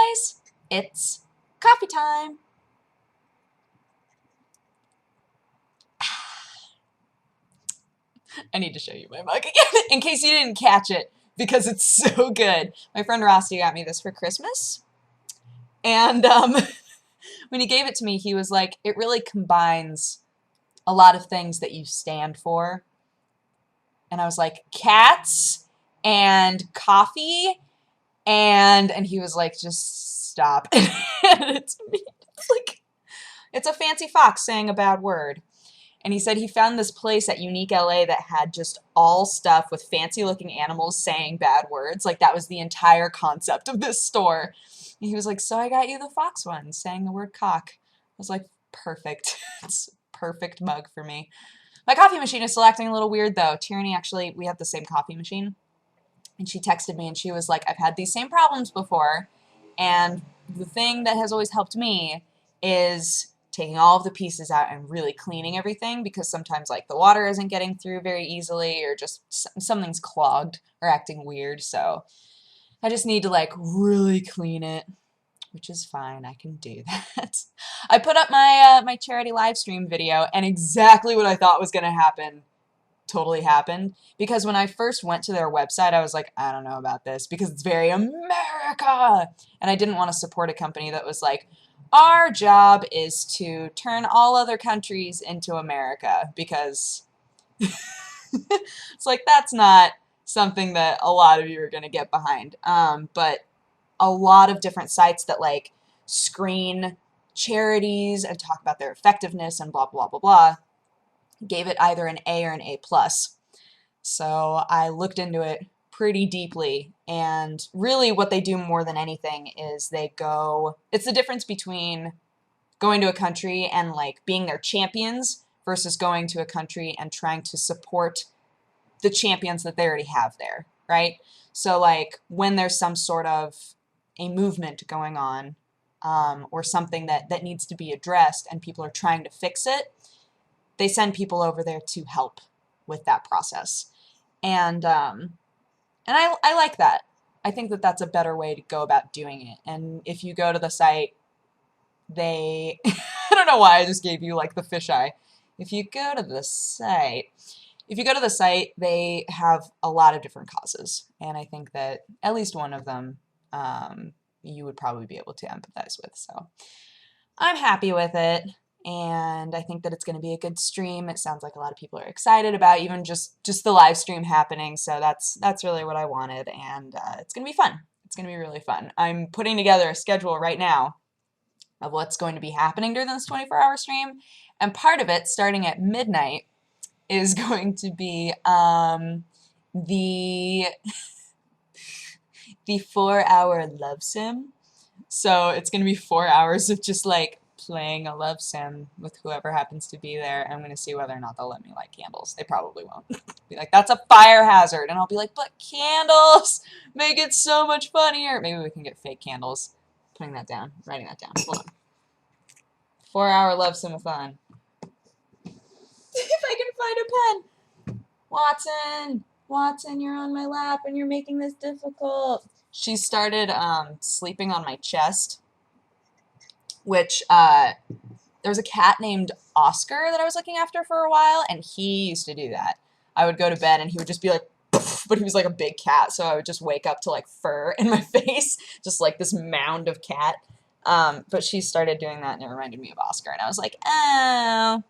guys, it's coffee time. I need to show you my mug again in case you didn't catch it because it's so good. My friend Rosty got me this for Christmas, and when he gave it to me, he was like, it really combines a lot of things that you stand for. And I was like, cats and coffee, and he was like, just stop. And it's me. It's like, it's a fancy fox saying a bad word. And he said he found this place at Unique LA that had just all stuff with fancy looking animals saying bad words. Like that was the entire concept of this store. And he was like, so I got you the fox one saying the word cock. I was like, perfect. It's a perfect mug for me. My coffee machine is still acting a little weird though. Tierney actually, we have the same coffee machine. And she texted me and she was like, I've had these same problems before. And the thing that has always helped me is taking all of the pieces out and really cleaning everything, because sometimes like the water isn't getting through very easily, or just something's clogged or acting weird. So I just need to like really clean it, which is fine. I can do that. I put up my my charity live stream video, and exactly what I thought was going to happen totally happened. Because when I first went to their website, I was like, I don't know about this because it's very America, and I didn't want to support a company that was like, our job is to turn all other countries into America, because it's like that's not something that a lot of you are going to get behind. But a lot of different sites that like screen charities and talk about their effectiveness and blah blah blah blah gave it either an A or an A plus. So I looked into it pretty deeply, and really what they do more than anything is they go, it's the difference between going to a country and like being their champions versus going to a country and trying to support the champions that they already have there, right? So like when there's some sort of a movement going on, or something that needs to be addressed and people are trying to fix it, they send people over there to help with that process. And I like that. I think that that's a better way to go about doing it. And if you go to the site, they, I don't know why I just gave you like the fisheye. If you go to the site, they have a lot of different causes. And I think that at least one of them, you would probably be able to empathize with. So I'm happy with it. And I think that it's going to be a good stream. It sounds like a lot of people are excited about even just the live stream happening. So that's really what I wanted, and it's going to be fun. It's going to be really fun. I'm putting together a schedule right now of what's going to be happening during this 24-hour stream, and part of it, starting at midnight, is going to be the the 4-hour love sim. So it's going to be 4 hours of just like playing a love sim with whoever happens to be there. And I'm going to see whether or not they'll let me light candles. They probably won't. Be like, that's a fire hazard. And I'll be like, but candles make it so much funnier. Maybe we can get fake candles. Putting that down, writing that down. Hold on. 4-hour love simathon. If I can find a pen. Watson, you're on my lap and you're making this difficult. She started sleeping on my chest, which there was a cat named Oscar that I was looking after for a while, and he used to do that. I would go to bed and he would just be like, poof, but he was like a big cat, so I would just wake up to like fur in my face, just like this mound of cat. But she started doing that and it reminded me of Oscar, and I was like, oh,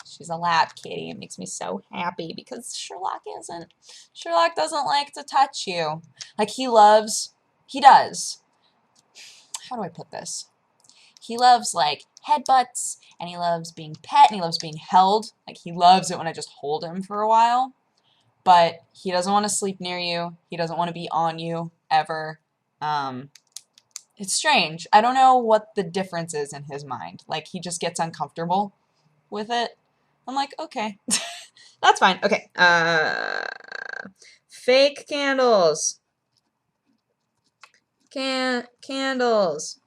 she's a lap kitty. It makes me so happy because Sherlock isn't. Sherlock doesn't like to touch you. Like he does. How do I put this? He loves like headbutts, and he loves being pet, and he loves being held. Like he loves it when I just hold him for a while. But he doesn't want to sleep near you. He doesn't want to be on you ever. It's strange. I don't know what the difference is in his mind. Like he just gets uncomfortable with it. I'm like, okay, that's fine. Okay. Fake candles. Candles.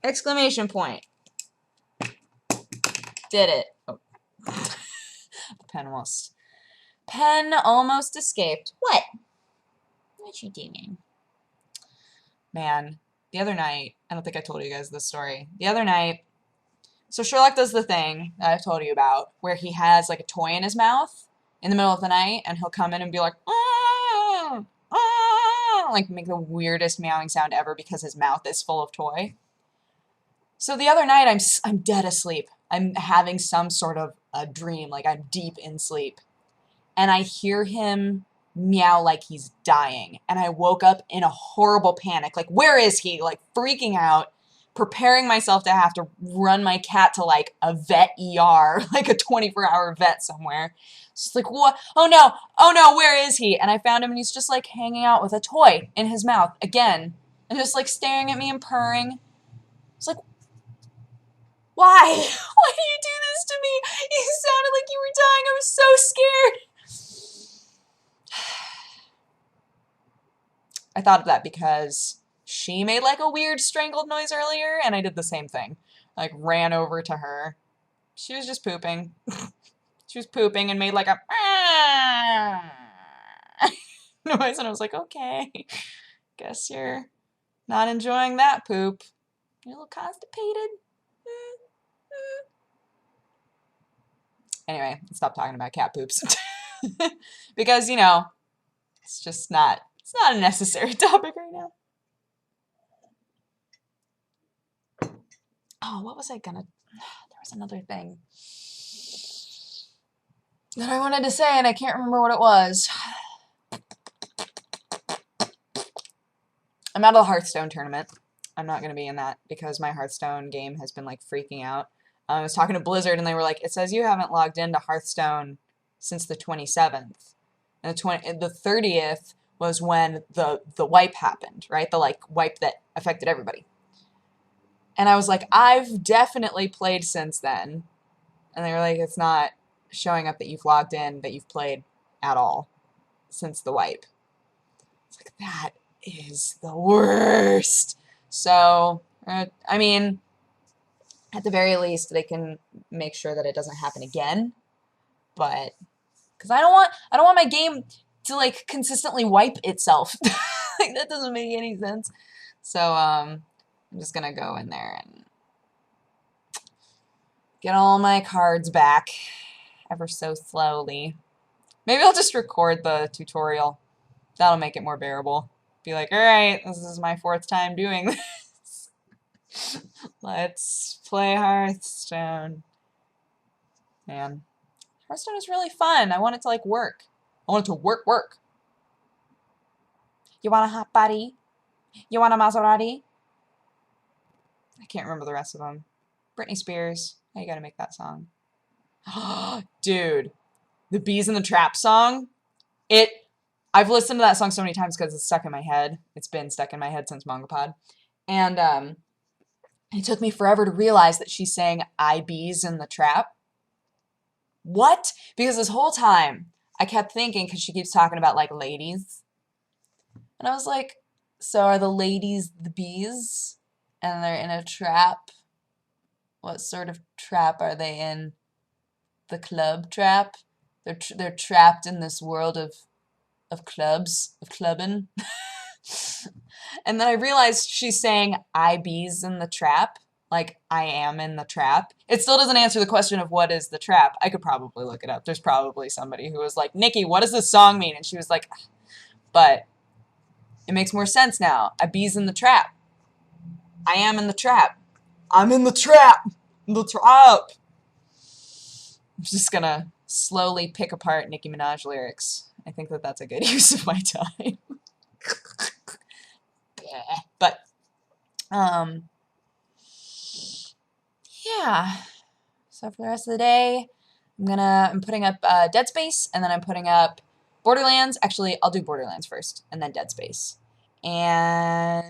Exclamation point. Did it. Oh. The pen almost escaped. What? What you doing? Man, the other night, I don't think I told you guys this story. The other night, so Sherlock does the thing that I've told you about, where he has like a toy in his mouth in the middle of the night, and he'll come in and be like, "Ah, ah," like make the weirdest meowing sound ever because his mouth is full of toy. So the other night, I'm dead asleep. I'm having some sort of a dream, like I'm deep in sleep, and I hear him meow like he's dying. And I woke up in a horrible panic. Like, where is he? Like, freaking out, preparing myself to have to run my cat to like a vet ER, like a 24-hour vet somewhere. It's like, what? Oh no, where is he? And I found him and he's just like hanging out with a toy in his mouth again and just like staring at me and purring. It's like, why? Why do you do this to me? You sounded like you were dying. I was so scared. I thought of that because she made like a weird strangled noise earlier, and I did the same thing. I, like, ran over to her. She was just pooping. She was pooping and made like a noise, and I was like, okay, guess you're not enjoying that poop. You're a little constipated. Anyway, stop talking about cat poops. Because, you know, it's not a necessary topic right now. Oh, what was I gonna... There was another thing that I wanted to say, and I can't remember what it was. I'm out of the Hearthstone tournament. I'm not going to be in that because my Hearthstone game has been, like, freaking out. I was talking to Blizzard, and they were like, it says you haven't logged into Hearthstone since the 27th. And the 30th was when the wipe happened, right? The, like, wipe that affected everybody. And I was like, I've definitely played since then. And they were like, it's not showing up that you've logged in, that you've played at all since the wipe. It's like, that is the worst. So, I mean, at the very least, they can make sure that it doesn't happen again. But, because I don't want my game to, like, consistently wipe itself. Like, that doesn't make any sense. So, I'm just gonna go in there and get all my cards back ever so slowly. Maybe I'll just record the tutorial. That'll make it more bearable. Be like, alright, this is my 4th time doing this. Let's play Hearthstone. Man, Hearthstone is really fun. I want it to, like, work. I want it to work. You want a hot body? You want a Maserati? I can't remember the rest of them. Britney Spears. How you gotta make that song? Dude, the Bees in the Trap song. I've listened to that song so many times because it's stuck in my head. It's been stuck in my head since MangaPod. And it took me forever to realize that she's saying "I bees in the trap." What? Because this whole time I kept thinking, because she keeps talking about, like, ladies. And I was like, so are the ladies the bees? And they're in a trap? What sort of trap are they in? The club trap? They're trapped in this world of clubs, of clubbing. And then I realized she's saying I bees in the trap, like I am in the trap. It still doesn't answer the question of what is the trap. I could probably look it up. There's probably somebody who was like, Nikki, what does this song mean? And she was like, but it makes more sense now. I bees in the trap. I am in the trap. I'm in the trap. The trap. I'm just gonna slowly pick apart Nicki Minaj lyrics. I think that that's a good use of my time. But, yeah. So for the rest of the day, I'm putting up Dead Space, and then I'm putting up Borderlands. Actually, I'll do Borderlands first, and then Dead Space. And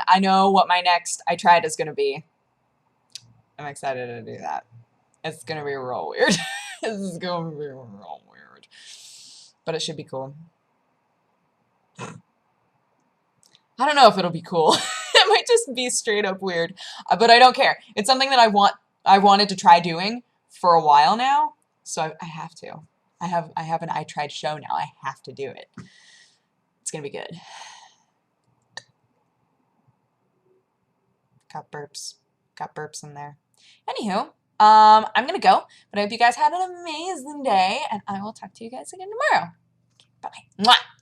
I know what my next I Tried is going to be. I'm excited to do that. It's going to be real weird. This is going to be real weird. But it should be cool. I don't know if it'll be cool. It might just be straight up weird. But I don't care. It's something that I wanted to try doing for a while now, so I have to. I have an I Tried show now. I have to do it. It's gonna be good. got burps in there. Anywho, I'm gonna go, but I hope you guys had an amazing day, and I will talk to you guys again tomorrow. Bye-bye. Mwah!